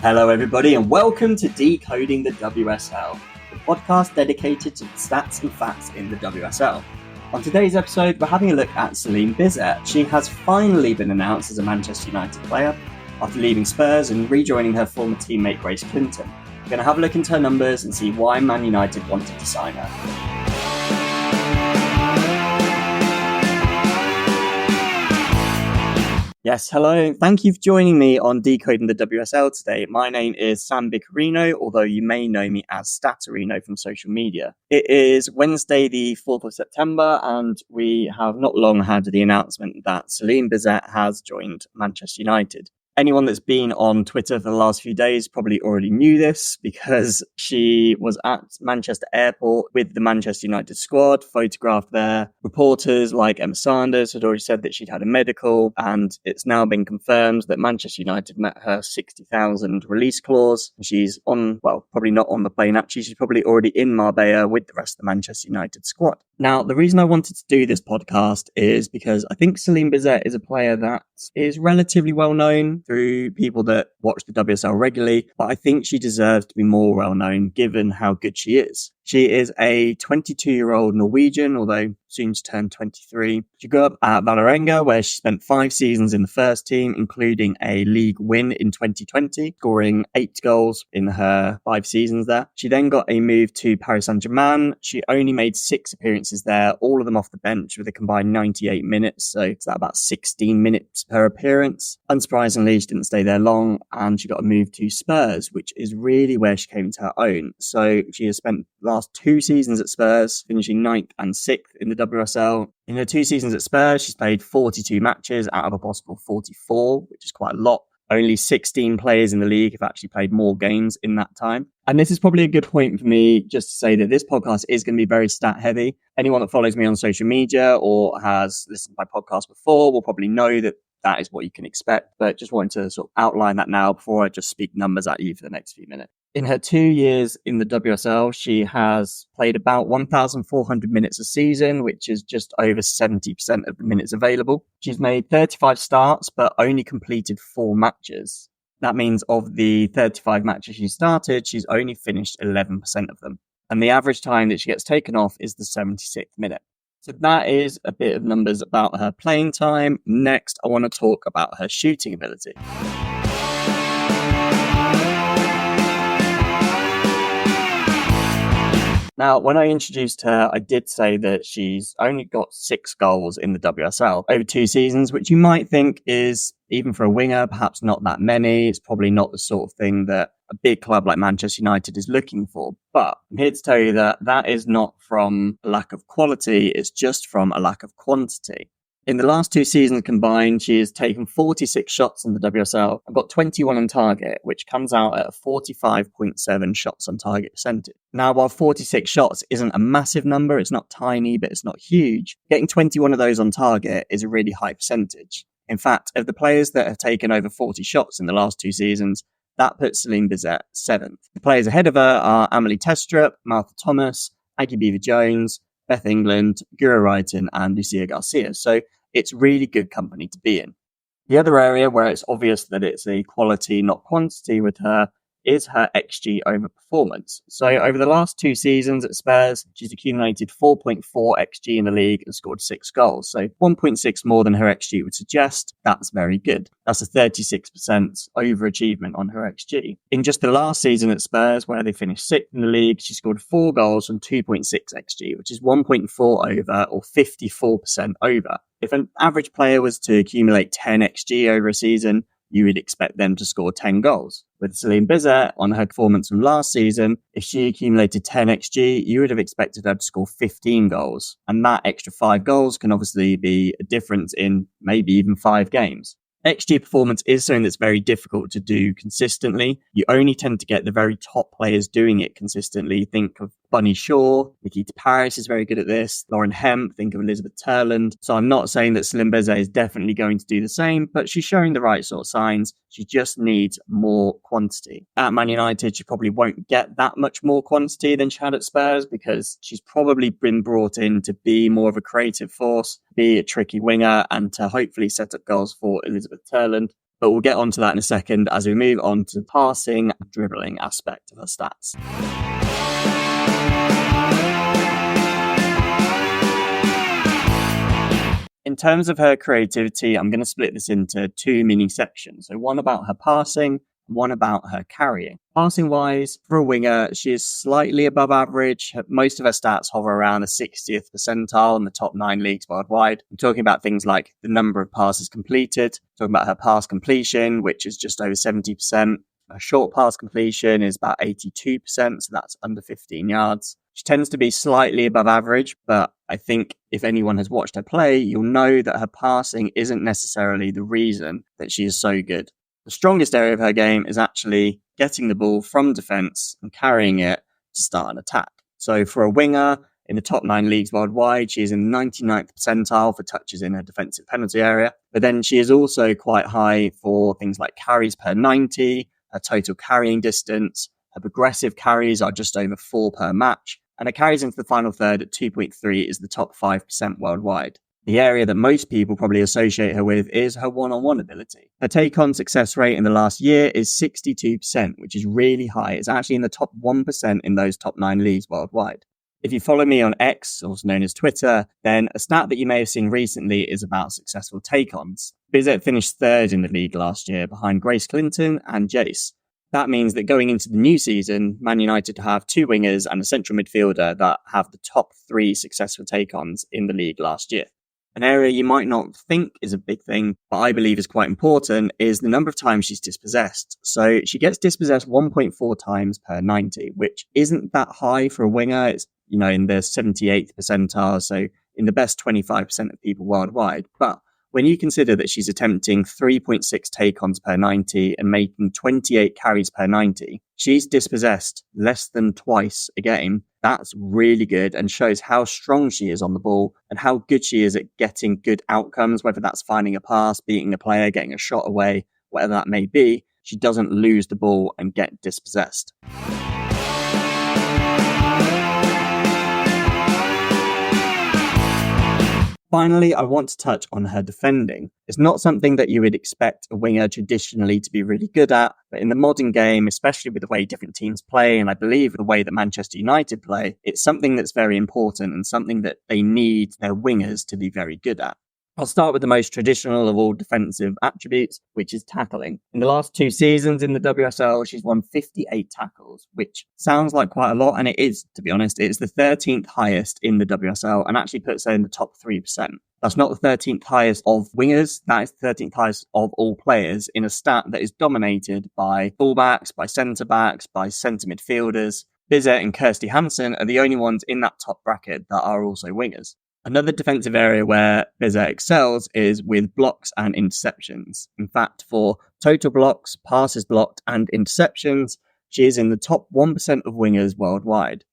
Hello everybody and welcome to Decoding the WSL, the podcast dedicated to the stats and facts in the WSL. On today's episode, we're having a look at Celin Bizet. She has finally been announced as a Manchester United player after leaving Spurs and rejoining her former teammate Grace Clinton. We're going to have a look into her numbers and see why Man United wanted to sign her. Yes, hello. Thank you for joining me on Decoding the WSL today. My name is Sam Biccarino, although you may know me as Statarino from social media. It is Wednesday, the 4th of September, and we have not long had the announcement that Celin Bizet has joined Manchester United. Anyone that's been on Twitter for the last few days probably already knew this because she was at Manchester Airport with the Manchester United squad, photographed there. Reporters like Emma Sanders had already said that she'd had a medical, and it's now been confirmed that Manchester United met her 60,000 release clause. She's probably not on the plane actually, she's probably already in Marbella with the rest of the Manchester United squad. Now, the reason I wanted to do this podcast is because I think Celin Bizet is a player that is relatively well known through people that watch the WSL regularly, but I think she deserves to be more well known given how good she is. She is a 22-year-old Norwegian, although soon to turn 23. She grew up at Vålerenga, where she spent 5 seasons in the first team, including a league win in 2020, scoring 8 goals in her 5 seasons there. She then got a move to Paris Saint-Germain. She only made 6 appearances there, all of them off the bench with a combined 98 minutes, so it's about 16 minutes per appearance. Unsurprisingly, she didn't stay there long, and she got a move to Spurs, which is really where she came into her own. So she has spent the last 2 seasons at Spurs, finishing 9th and 6th in the WSL. In her 2 seasons at Spurs, she's played 42 matches out of a possible 44, which is quite a lot. Only 16 players in the league have actually played more games in that time. And this is probably a good point for me just to say that this podcast is going to be very stat heavy. Anyone that follows me on social media or has listened to my podcast before will probably know that that is what you can expect. But just wanted to sort of outline that now before I just speak numbers at you for the next few minutes. In her 2 years in the WSL, she has played about 1,400 minutes a season, which is just over 70% of the minutes available. She's made 35 starts, but only completed 4 matches. That means of the 35 matches she started, she's only finished 11% of them. And the average time that she gets taken off is the 76th minute. So that is a bit of numbers about her playing time. Next, I want to talk about her shooting ability. Now, when I introduced her, I did say that she's only got 6 goals in the WSL over 2 seasons, which you might think is, even for a winger, perhaps not that many. It's probably not the sort of thing that a big club like Manchester United is looking for. But I'm here to tell you that that is not from a lack of quality, it's just from a lack of quantity. In the last 2 seasons combined, she has taken 46 shots in the WSL and got 21 on target, which comes out at a 45.7 shots on target percentage. Now, while 46 shots isn't a massive number, it's not tiny, but it's not huge, getting 21 of those on target is a really high percentage. In fact, of the players that have taken over 40 shots in the last 2 seasons, that puts Celin Bizet 7th. The players ahead of her are Amelie Testrup, Martha Thomas, Aggie Beever-Jones, Beth England, Gura Wrighton, and Lucia Garcia. So it's really good company to be in. The other area where it's obvious that it's a quality, not quantity with her is her XG over performance. So over the last 2 seasons at Spurs, she's accumulated 4.4 XG in the league and scored 6 goals. So 1.6 more than her XG would suggest. That's very good. That's a 36% overachievement on her XG. In just the last season at Spurs, where they finished 6th in the league, she scored 4 goals from 2.6 XG, which is 1.4 over or 54% over. If an average player was to accumulate 10 XG over a season, you would expect them to score 10 goals. With Celin Bizet, on her performance from last season, if she accumulated 10 XG, you would have expected her to score 15 goals. And that extra 5 goals can obviously be a difference in maybe even 5 games. XG performance is something that's very difficult to do consistently. You only tend to get the very top players doing it consistently. Think of Bunny Shaw, Nikita Paris is very good at this, Lauren Hemp, think of Elizabeth Turland. So I'm not saying that Celin Bizet is definitely going to do the same, but she's showing the right sort of signs. She just needs more quantity. At Man United, she probably won't get that much more quantity than she had at Spurs because she's probably been brought in to be more of a creative force, be a tricky winger, and to hopefully set up goals for Elizabeth Turland. But we'll get onto that in a second as we move on to the passing and dribbling aspect of her stats. In terms of her creativity, I'm going to split this into two mini sections. So one about her passing, one about her carrying. Passing wise, for a winger, she is slightly above average. Most of her stats hover around the 60th percentile in the top 9 leagues worldwide. I'm talking about things like the number of passes completed, talking about her pass completion, which is just over 70%. Her short pass completion is about 82%, so that's under 15 yards. She tends to be slightly above average, but I think if anyone has watched her play, you'll know that her passing isn't necessarily the reason that she is so good. The strongest area of her game is actually getting the ball from defence and carrying it to start an attack. So for a winger in the top 9 leagues worldwide, she is in the 99th percentile for touches in her defensive penalty area. But then she is also quite high for things like carries per 90, her total carrying distance. Her progressive carries are just over 4 per match. And her carries into the final third at 2.3 is the top 5% worldwide. The area that most people probably associate her with is her one-on-one ability. Her take-on success rate in the last year is 62%, which is really high. It's actually in the top 1% in those top 9 leagues worldwide. If you follow me on X, also known as Twitter, then a stat that you may have seen recently is about successful take-ons. Bizet finished 3rd in the league last year behind Grace Clinton and Jace. That means that going into the new season, Man United have 2 wingers and a central midfielder that have the top 3 successful take-ons in the league last year. An area you might not think is a big thing, but I believe is quite important, is the number of times she's dispossessed. So she gets dispossessed 1.4 times per 90, which isn't that high for a winger. It's, in the 78th percentile, so in the best 25% of people worldwide. But when you consider that she's attempting 3.6 take-ons per 90 and making 28 carries per 90, she's dispossessed less than twice a game. That's really good and shows how strong she is on the ball and how good she is at getting good outcomes, whether that's finding a pass, beating a player, getting a shot away, whatever that may be. She doesn't lose the ball and get dispossessed. Finally, I want to touch on her defending. It's not something that you would expect a winger traditionally to be really good at, but in the modern game, especially with the way different teams play, and I believe the way that Manchester United play, it's something that's very important and something that they need their wingers to be very good at. I'll start with the most traditional of all defensive attributes, which is tackling. In the last 2 seasons in the WSL, she's won 58 tackles, which sounds like quite a lot, and it is, to be honest. It's the 13th highest in the WSL and actually puts her in the top 3%. That's not the 13th highest of wingers, that is the 13th highest of all players in a stat that is dominated by fullbacks, by centre-backs, by centre midfielders. Bizet and Kirsty Hansen are the only ones in that top bracket that are also wingers. Another defensive area where Bizet excels is with blocks and interceptions. In fact, for total blocks, passes blocked, and interceptions, she is in the top 1% of wingers worldwide.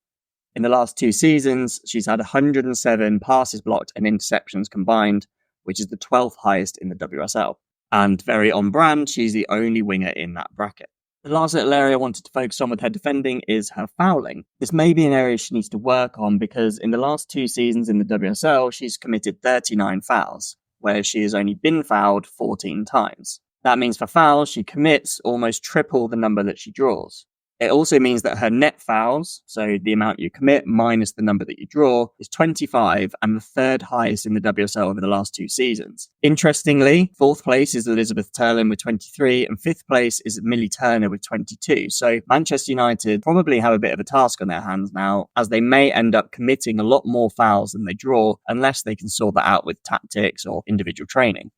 In the last 2 seasons, she's had 107 passes blocked and interceptions combined, which is the 12th highest in the WSL. And very on brand, she's the only winger in that bracket. The last little area I wanted to focus on with her defending is her fouling. This may be an area she needs to work on because in the last 2 seasons in the WSL, she's committed 39 fouls, where she has only been fouled 14 times. That means for fouls, she commits almost triple the number that she draws. It also means that her net fouls, so the amount you commit minus the number that you draw, is 25 and the 3rd highest in the WSL over the last 2 seasons. Interestingly, 4th place is Elizabeth Turlin with 23 and 5th place is Millie Turner with 22. So Manchester United probably have a bit of a task on their hands now, as they may end up committing a lot more fouls than they draw unless they can sort that out with tactics or individual training.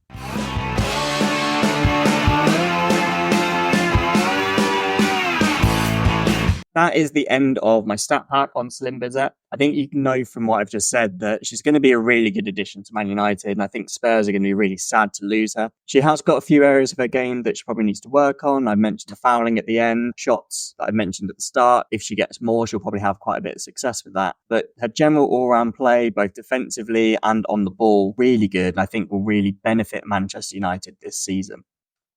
That is the end of my stat pack on Celin Bizet. I think you can know from what I've just said that she's going to be a really good addition to Man United, and I think Spurs are going to be really sad to lose her. She has got a few areas of her game that she probably needs to work on. I mentioned the fouling at the end, shots that I mentioned at the start. If she gets more, she'll probably have quite a bit of success with that. But her general all-round play, both defensively and on the ball, really good, and I think will really benefit Manchester United this season.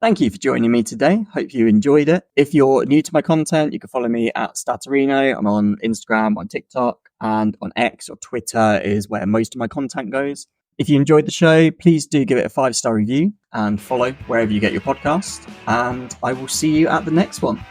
Thank you for joining me today. Hope you enjoyed it. If you're new to my content, you can follow me at Statarino. I'm on Instagram, on TikTok, and on X or Twitter is where most of my content goes. If you enjoyed the show, please do give it a 5-star review and follow wherever you get your podcast. And I will see you at the next one.